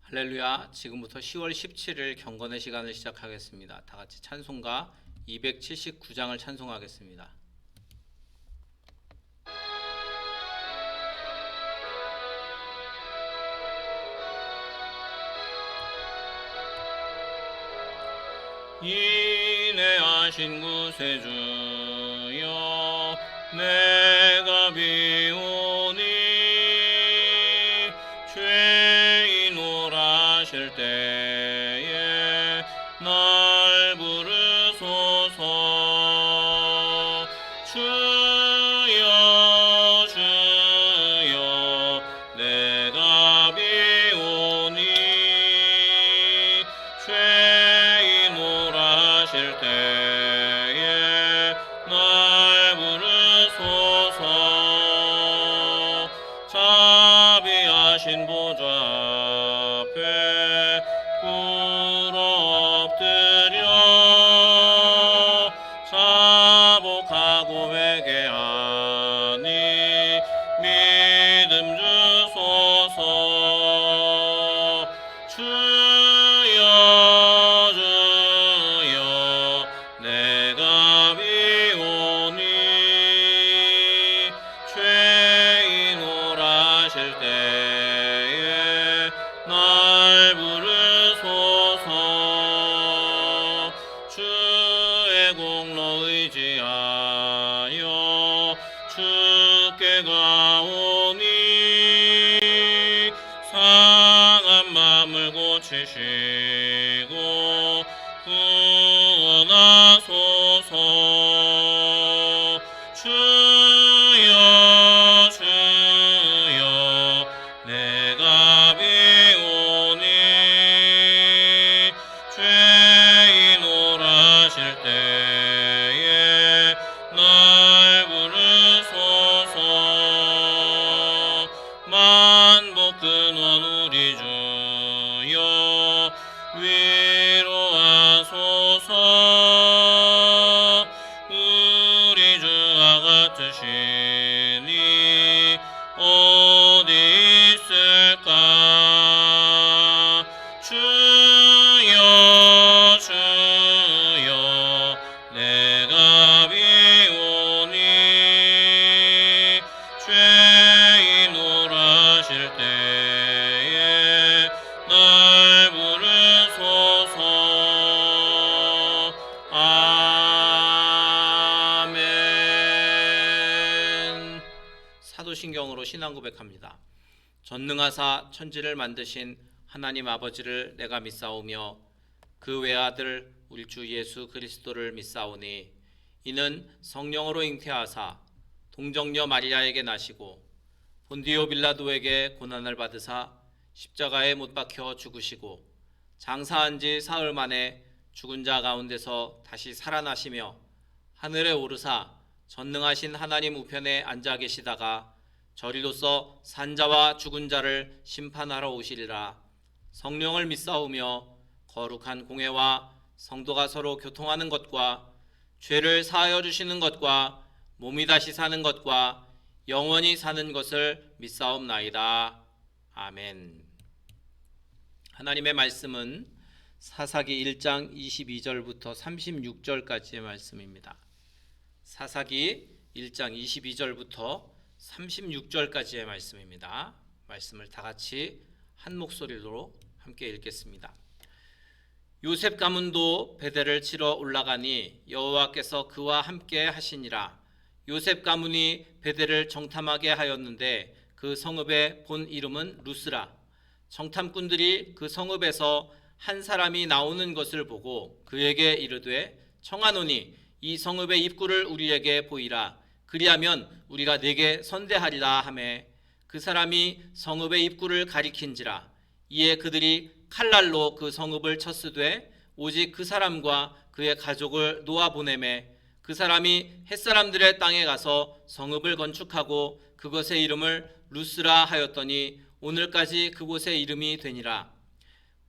할렐루야. 지금부터 10월 17일 경건의 시간을 시작하겠습니다. 다 같이 찬송가 279장을 찬송하겠습니다. 인내하신 구세주여 내가 비오니 죄인 오라실 때에 날 부르소서. 주여 주여 내가 비오니 죄인 오라실 때에 날 부르소서. 자비하신 보좌 앞에 꿇어 엎드려 자복하고 회개하니 믿음 주소서. 주여 주여 내가 비오니 죄인 오라실 때에 날 부르소서. 주의 공로 의지하여 주께 가오니 상한 마음을 고치시고 구원하소서. 주여 주여 내가 비오니 죄인 오라실 때에 날 부르소서. 만복 근원 우리 주여 위로하소서. 우리 주와 같으시니 어디 있을까. 주여 주여 내가 비오니 죄인 오라실 때에 날 부르소서. 아멘. 사도신경으로 신앙 고백합니다. 전능하사 천지를 만드신 하나님 아버지를 내가 믿사오며 그 외아들 우리 주 예수 그리스도를 믿사오니 이는 성령으로 잉태하사 동정녀 마리아에게 나시고 본디오 빌라도에게 고난을 받으사 십자가에 못 박혀 죽으시고 장사한 지 사흘 만에 죽은 자 가운데서 다시 살아나시며 하늘에 오르사 전능하신 하나님 우편에 앉아 계시다가 저리로서 산자와 죽은 자를 심판하러 오시리라. 성령을 믿사오며 거룩한 공회와 성도가 서로 교통하는 것과 죄를 사하여 주시는 것과 몸이 다시 사는 것과 영원히 사는 것을 믿사옵나이다. 아멘. 하나님의 말씀은 사사기 1장 22절부터 36절까지의 말씀입니다. 사사기 1장 22절부터 36절까지의 말씀입니다. 말씀을 다 같이 한 목소리로 함께 읽겠습니다. 요셉 가문도 베델을 치러 올라가니 여호와께서 그와 함께 하시니라. 요셉 가문이 베델을 정탐하게 하였는데 그 성읍의 본 이름은 루스라. 정탐꾼들이 그 성읍에서 한 사람이 나오는 것을 보고 그에게 이르되 청하노니 이 성읍의 입구를 우리에게 보이라. 그리하면 우리가 네게 선대하리라 하매 그 사람이 성읍의 입구를 가리킨지라. 이에 그들이 칼날로 그 성읍을 쳤으되 오직 그 사람과 그의 가족을 놓아 보내매 그 사람이 햇사람들의 땅에 가서 성읍을 건축하고 그것의 이름을 루스라 하였더니 오늘까지 그곳의 이름이 되니라.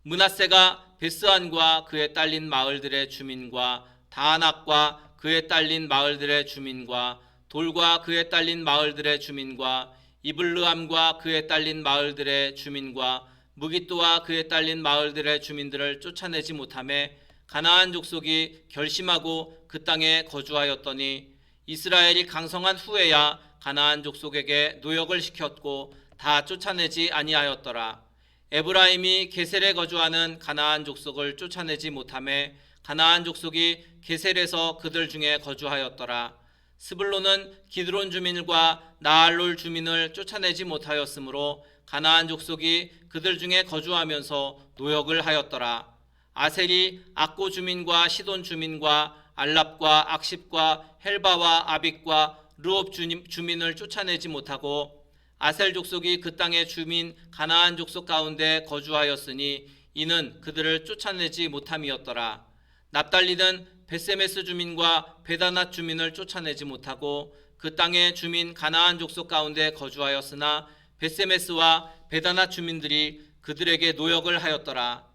므낫세가 베스안과 그에 딸린 마을들의 주민과 다낙과 그에 딸린 마을들의 주민과 돌과 그에 딸린 마을들의 주민과 이블르함과 그에 딸린 마을들의 주민과 무기또와 그에 딸린 마을들의 주민들을 쫓아내지 못하매 가나안 족속이 결심하고 그 땅에 거주하였더니 이스라엘이 강성한 후에야 가나안 족속에게 노역을 시켰고 다 쫓아내지 아니하였더라. 에브라임이 게셀에 거주하는 가나안 족속을 쫓아내지 못하매 가나안 족속이 게셀에서 그들 중에 거주하였더라. 스불론은 기드론 주민과 나알롤 주민을 쫓아내지 못하였으므로 가나안 족속이 그들 중에 거주하면서 노역을 하였더라. 아셀이 악고 주민과 시돈 주민과 알랍과 악십과 헬바와 아빅과 르옵 주민을 쫓아내지 못하고 아셀 족속이 그 땅의 주민 가나안 족속 가운데 거주하였으니 이는 그들을 쫓아내지 못함이었더라. 납달리는 베세메스 주민과 베다낫 주민을 쫓아내지 못하고 그 땅의 주민 가나안 족속 가운데 거주하였으나 베세메스와 베다낫 주민들이 그들에게 노역을 하였더라.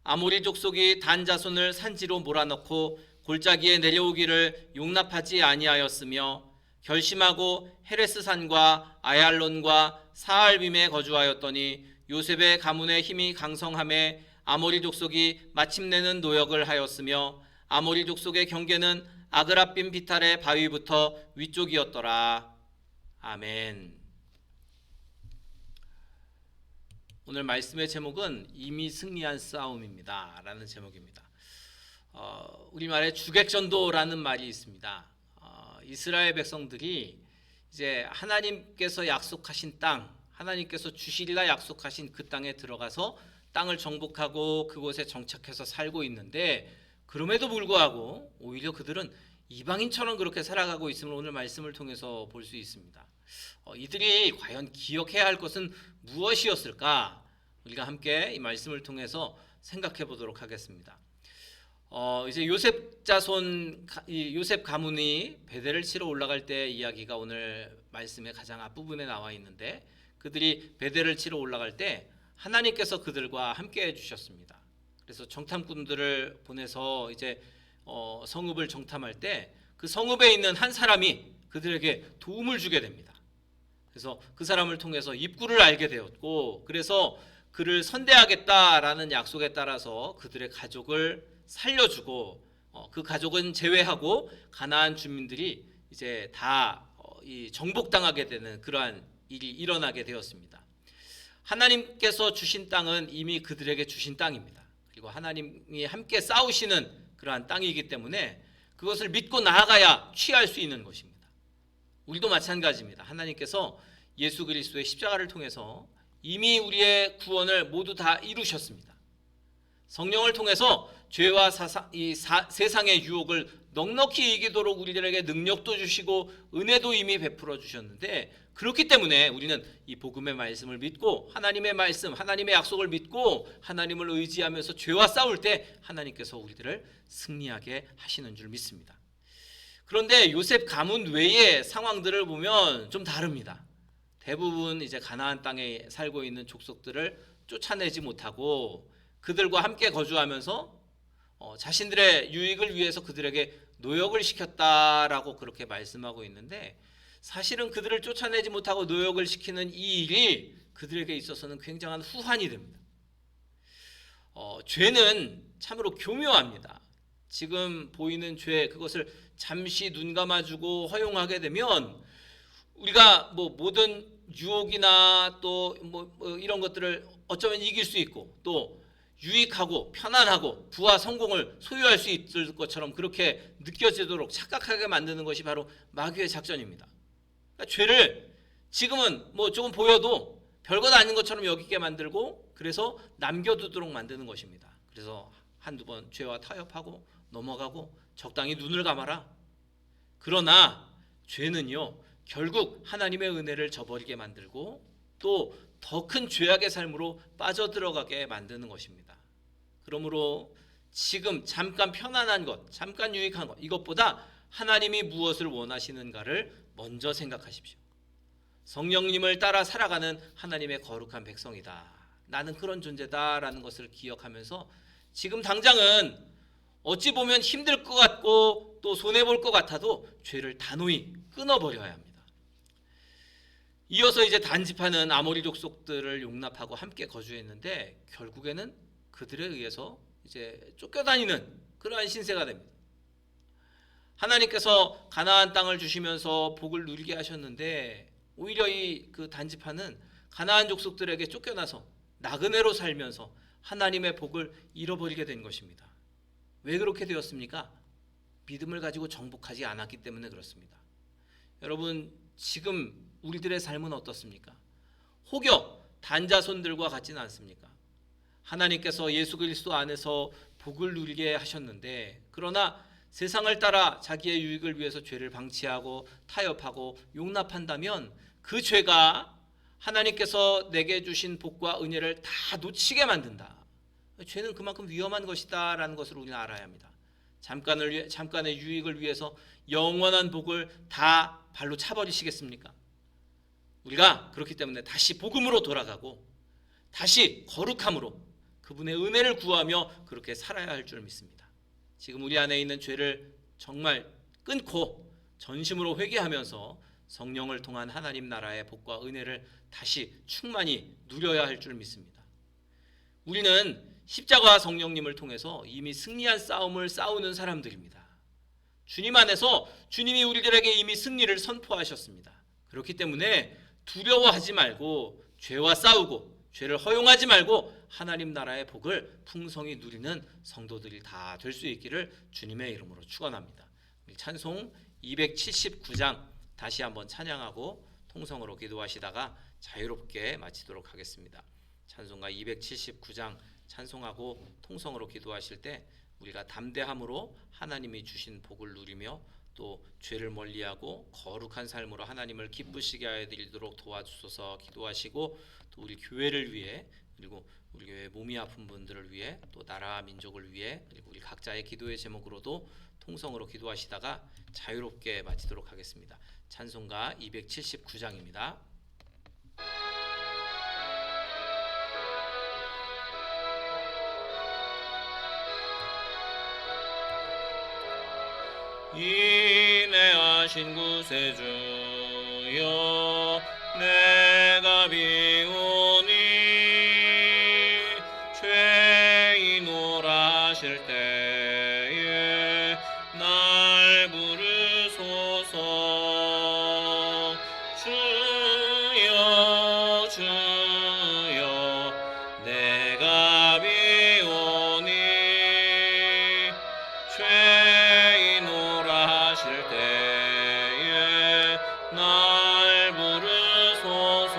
아모리 족속이 단 자손을 산지로 몰아넣고 골짜기에 내려오기를 용납하지 아니하였으며 결심하고 헤레스 산과 아얄론과 사알빔에 거주하였더니 요셉의 가문의 힘이 강성함에 아모리 족속이 마침내는 노역을 하였으며 아모리 족속의 경계는 아그라빔 비탈의 바위부터 위쪽이었더라. 아멘. 오늘 말씀의 제목은 이미 승리한 싸움입니다 라는 제목입니다. 우리말에 주객전도라는 말이 있습니다. 이스라엘 백성들이 이제 하나님께서 약속하신 땅, 하나님께서 주시리라 약속하신 그 땅에 들어가서 땅을 정복하고 그곳에 정착해서 살고 있는데 그럼에도 불구하고 오히려 그들은 이방인처럼 그렇게 살아가고 있음을 오늘 말씀을 통해서 볼 수 있습니다. 이들이 과연 기억해야 할 것은 무엇이었을까? 우리가 함께 이 말씀을 통해서 생각해 보도록 하겠습니다. 이제 요셉 자손 요셉 가문이 베델을 치러 올라갈 때 이야기가 오늘 말씀의 가장 앞부분에 나와 있는데 그들이 베델을 치러 올라갈 때 하나님께서 그들과 함께 해주셨습니다. 그래서 정탐꾼들을 보내서 이제 성읍을 정탐할 때 그 성읍에 있는 한 사람이 그들에게 도움을 주게 됩니다. 그래서 그 사람을 통해서 입구를 알게 되었고 그래서 그를 선대하겠다라는 약속에 따라서 그들의 가족을 살려주고 그 가족은 제외하고 가나안 주민들이 이제 다 정복당하게 되는 그러한 일이 일어나게 되었습니다. 하나님께서 주신 땅은 이미 그들에게 주신 땅입니다. 그리고 하나님이 함께 싸우시는 그러한 땅이기 때문에 그것을 믿고 나아가야 취할 수 있는 것입니다. 우리도 마찬가지입니다. 하나님께서 예수 그리스도의 십자가를 통해서 이미 우리의 구원을 모두 다 이루셨습니다. 성령을 통해서 죄와 세상의 유혹을 넉넉히 이기도록 우리들에게 능력도 주시고 은혜도 이미 베풀어 주셨는데 그렇기 때문에 우리는 이 복음의 말씀을 믿고 하나님의 말씀, 하나님의 약속을 믿고 하나님을 의지하면서 죄와 싸울 때 하나님께서 우리들을 승리하게 하시는 줄 믿습니다. 그런데 요셉 가문 외의 상황들을 보면 좀 다릅니다. 대부분 이제 가나안 땅에 살고 있는 족속들을 쫓아내지 못하고 그들과 함께 거주하면서 자신들의 유익을 위해서 그들에게 노역을 시켰다라고 그렇게 말씀하고 있는데 사실은 그들을 쫓아내지 못하고 노역을 시키는 이 일이 그들에게 있어서는 굉장한 후환이 됩니다. 죄는 참으로 교묘합니다. 지금 보이는 죄 그것을 잠시 눈 감아주고 허용하게 되면 우리가 모든 유혹이나 또 이런 것들을 어쩌면 이길 수 있고 또 유익하고 편안하고 부와 성공을 소유할 수 있을 것처럼 그렇게 느껴지도록 착각하게 만드는 것이 바로 마귀의 작전입니다. 그러니까 죄를 지금은 조금 보여도 별것 아닌 것처럼 여기게 만들고 그래서 남겨두도록 만드는 것입니다. 그래서 한두 번 죄와 타협하고 넘어가고 적당히 눈을 감아라. 그러나 죄는요 결국 하나님의 은혜를 저버리게 만들고 또 더 큰 죄악의 삶으로 빠져들어가게 만드는 것입니다. 그러므로 지금 잠깐 편안한 것, 잠깐 유익한 것 이것보다 하나님이 무엇을 원하시는가를 먼저 생각하십시오. 성령님을 따라 살아가는 하나님의 거룩한 백성이다. 나는 그런 존재다라는 것을 기억하면서 지금 당장은 어찌 보면 힘들 것 같고 또 손해볼 것 같아도 죄를 단호히 끊어버려야 합니다. 이어서 이제 단지파는 아모리 족속들을 용납하고 함께 거주했는데 결국에는 그들에 의해서 이제 쫓겨다니는 그러한 신세가 됩니다. 하나님께서 가나안 땅을 주시면서 복을 누리게 하셨는데 오히려 이 그 단지파는 가나안 족속들에게 쫓겨나서 나그네로 살면서 하나님의 복을 잃어버리게 된 것입니다. 왜 그렇게 되었습니까? 믿음을 가지고 정복하지 않았기 때문에 그렇습니다. 여러분, 지금 우리들의 삶은 어떻습니까? 혹여 단자손들과 같지는 않습니까? 하나님께서 예수 그리스도 안에서 복을 누리게 하셨는데 그러나 세상을 따라 자기의 유익을 위해서 죄를 방치하고 타협하고 용납한다면 그 죄가 하나님께서 내게 주신 복과 은혜를 다 놓치게 만든다. 죄는 그만큼 위험한 것이다 라는 것을 우리는 알아야 합니다. 잠깐의 유익을 위해서 영원한 복을 다 발로 차버리시겠습니까? 우리가 그렇기 때문에 다시 복음으로 돌아가고 다시 거룩함으로 그분의 은혜를 구하며 그렇게 살아야 할 줄 믿습니다. 지금 우리 안에 있는 죄를 정말 끊고 전심으로 회개하면서 성령을 통한 하나님 나라의 복과 은혜를 다시 충만히 누려야 할 줄 믿습니다. 우리는 십자가와 성령님을 통해서 이미 승리한 싸움을 싸우는 사람들입니다. 주님 안에서 주님이 우리들에게 이미 승리를 선포하셨습니다. 그렇기 때문에 두려워하지 말고 죄와 싸우고 죄를 허용하지 말고 하나님 나라의 복을 풍성히 누리는 성도들이 다 될 수 있기를 주님의 이름으로 축원합니다. 찬송 279장 다시 한번 찬양하고 통성으로 기도하시다가 자유롭게 마치도록 하겠습니다. 찬송가 279장 찬송하고 통성으로 기도하실 때 우리가 담대함으로 하나님이 주신 복을 누리며 또 죄를 멀리하고 거룩한 삶으로 하나님을 기쁘시게 하여 드리도록 도와주소서 기도하시고 또 우리 교회를 위해 그리고 우리 교회 몸이 아픈 분들을 위해 또 나라 민족을 위해 그리고 우리 각자의 기도의 제목으로도 통성으로 기도하시다가 자유롭게 마치도록 하겠습니다. 찬송가 279장입니다. 인내하신 구세주여 내가 비오니 죄인오라 하실 때에 날 부르소서 주여 주여 내가 비오니 죄인오라 하실 때에 날 부르소서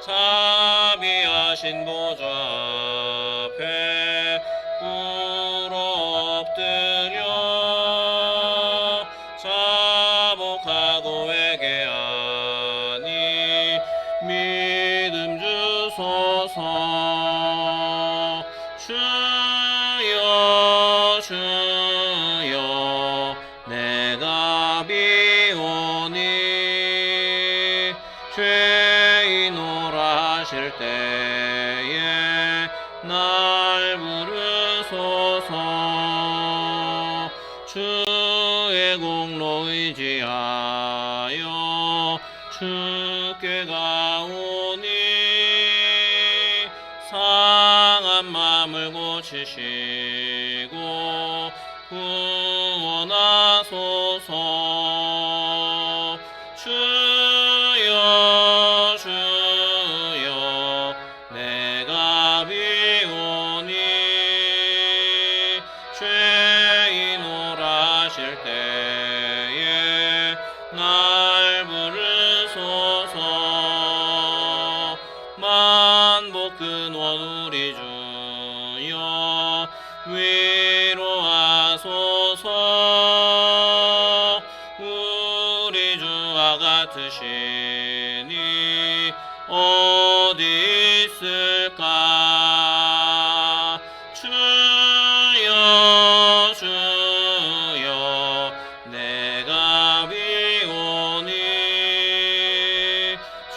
자비하신 보좌 앞에 꿇어 엎드려 자복하고 회개하니 믿음 주소서 주여 주여 내가 비오니 죄인오라 하실 때에 날 부르소서 주의 공로 의지하여 주께 가오니 상한 마음을 고치시고 구원하소서 주여 주여 내가 비오니 죄인오라 하실 때에 날 부르소서 만복 근원 우리 주여 위로하소서 우리 주와 같으시니 어디 있을까 주여 주여 내가 비오니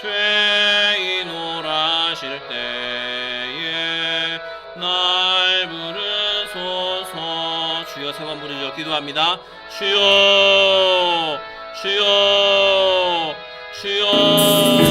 죄인오라 하실 때에 날 부르소서 주여 세 번 부르짖어 기도합니다. 주여 주여 주여